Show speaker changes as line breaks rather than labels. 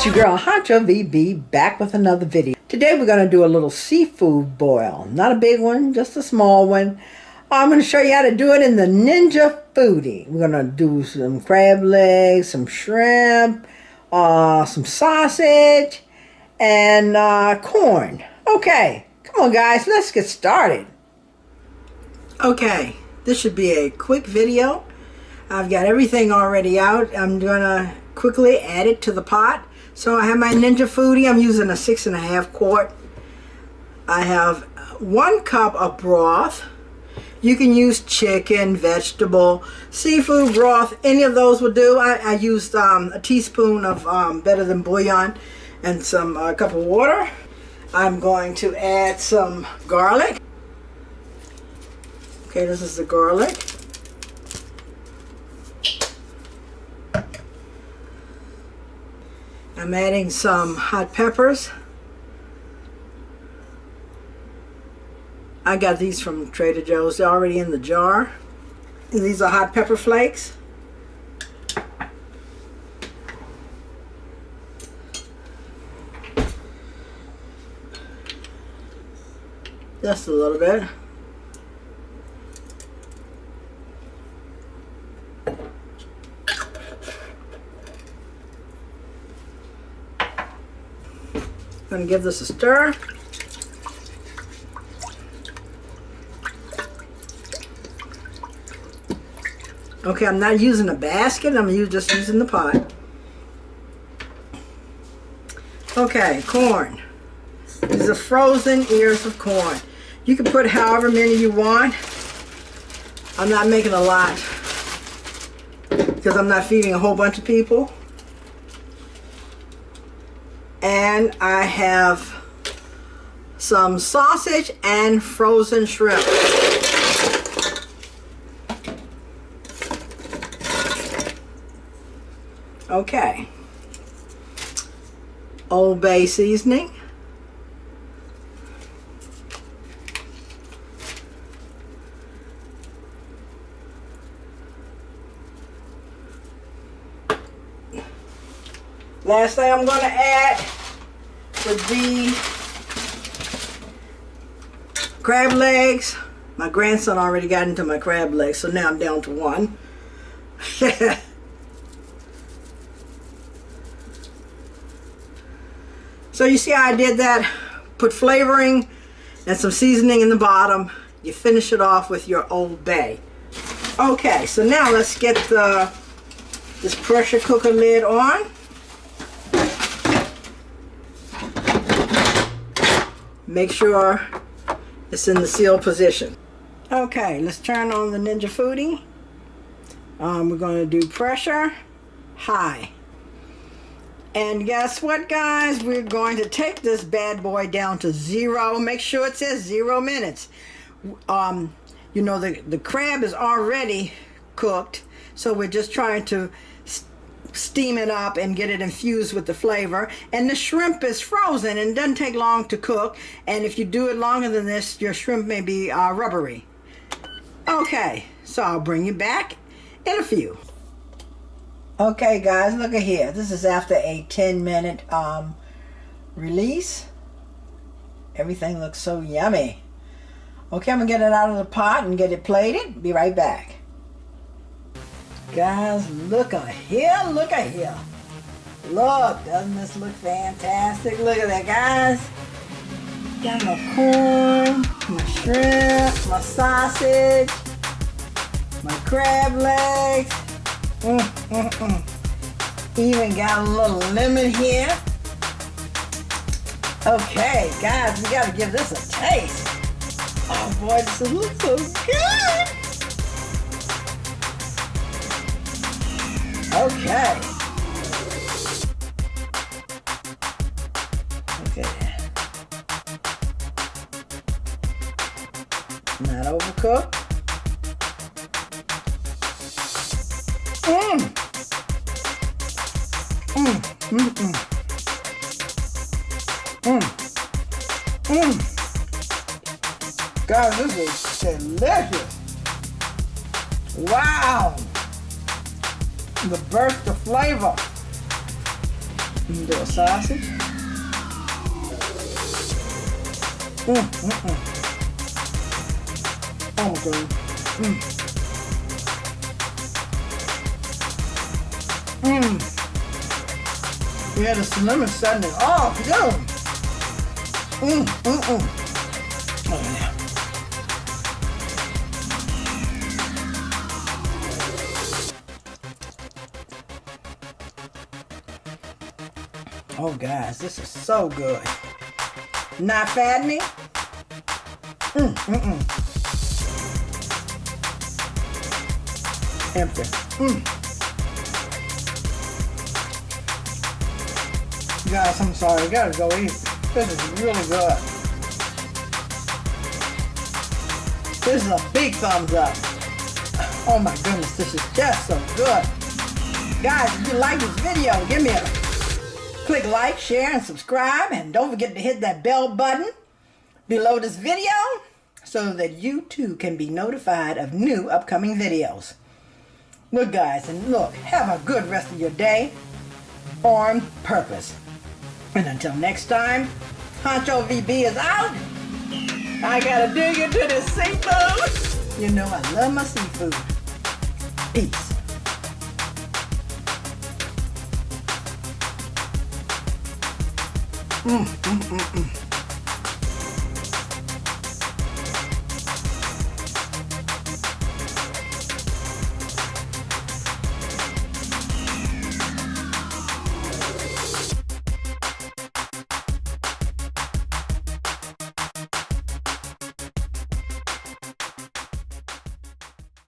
It's your girl Hunchovb VB back with another video. Today we're going to do a little seafood boil. Not a big one, just a small one. I'm going to show you how to do it in the Ninja Foodie. We're going to do some crab legs, some shrimp, some sausage, and corn. Okay, come on guys, let's get started. Okay, this should be a quick video. I've got everything already out. I'm going to quickly add it to the pot. So I have my Ninja Foodie. I'm using a 6.5 quart. I have 1 cup of broth. You can use chicken, vegetable, seafood broth. Any of those will do. I used a teaspoon of Better Than Bouillon and a cup of water. I'm going to add some garlic. Okay, this is the garlic. I'm adding some hot peppers. I got these from Trader Joe's. They're already in the jar. And these are hot pepper flakes. Just a little bit. I'm going to give this a stir. Okay, I'm not using a basket. I'm just using the pot. Okay, corn. These are frozen ears of corn. You can put however many you want. I'm not making a lot because I'm not feeding a whole bunch of people. And I have some sausage and frozen shrimp. Okay. Old Bay seasoning. Last thing I'm going to add would be crab legs. My grandson already got into my crab legs, so now I'm down to 1. So you see how I did that? Put flavoring and some seasoning in the bottom. You finish it off with your Old Bay. Okay, so now let's get this pressure cooker lid on. Make sure it's in the sealed position. Okay, let's turn on the Ninja Foodie. We're going to do pressure high. And guess what, guys? We're going to take this bad boy down to 0. Make sure it says 0 minutes. You know, the crab is already cooked, so we're just trying to steam it up and get it infused with the flavor. And the shrimp is frozen and doesn't take long to cook. And if you do it longer than this, your shrimp may be rubbery. Okay, so I'll bring you back in a few. Okay guys, look at here. This is after a 10-minute release. Everything looks so yummy. Okay, I'm gonna get it out of the pot and get it plated. Be right back. Guys, look at here, look at here. Look, doesn't this look fantastic? Look at that, guys. Got my corn, my shrimp, my sausage, my crab legs. Even got a little lemon here. Okay, guys, we gotta give this a taste. Oh boy, this looks so good. Okay. Okay. Not overcooked. God, this is delicious. Wow. The burst of flavor. Do a sausage. Oh my God. Yeah, the cinnamon setting it off. Yo. Oh yeah. Oh guys, this is so good. Not fattening. Empty. Guys, I'm sorry. You gotta go eat. This is really good. This is a big thumbs up. Oh my goodness, this is just so good. Guys, if you like this video, give me a click like, share, and subscribe. And don't forget to hit that bell button below this video so that you too can be notified of new upcoming videos. Look guys, and look, have a good rest of your day on purpose. And until next time, Hunchovb VB is out. I gotta dig into this seafood. You know I love my seafood. Peace.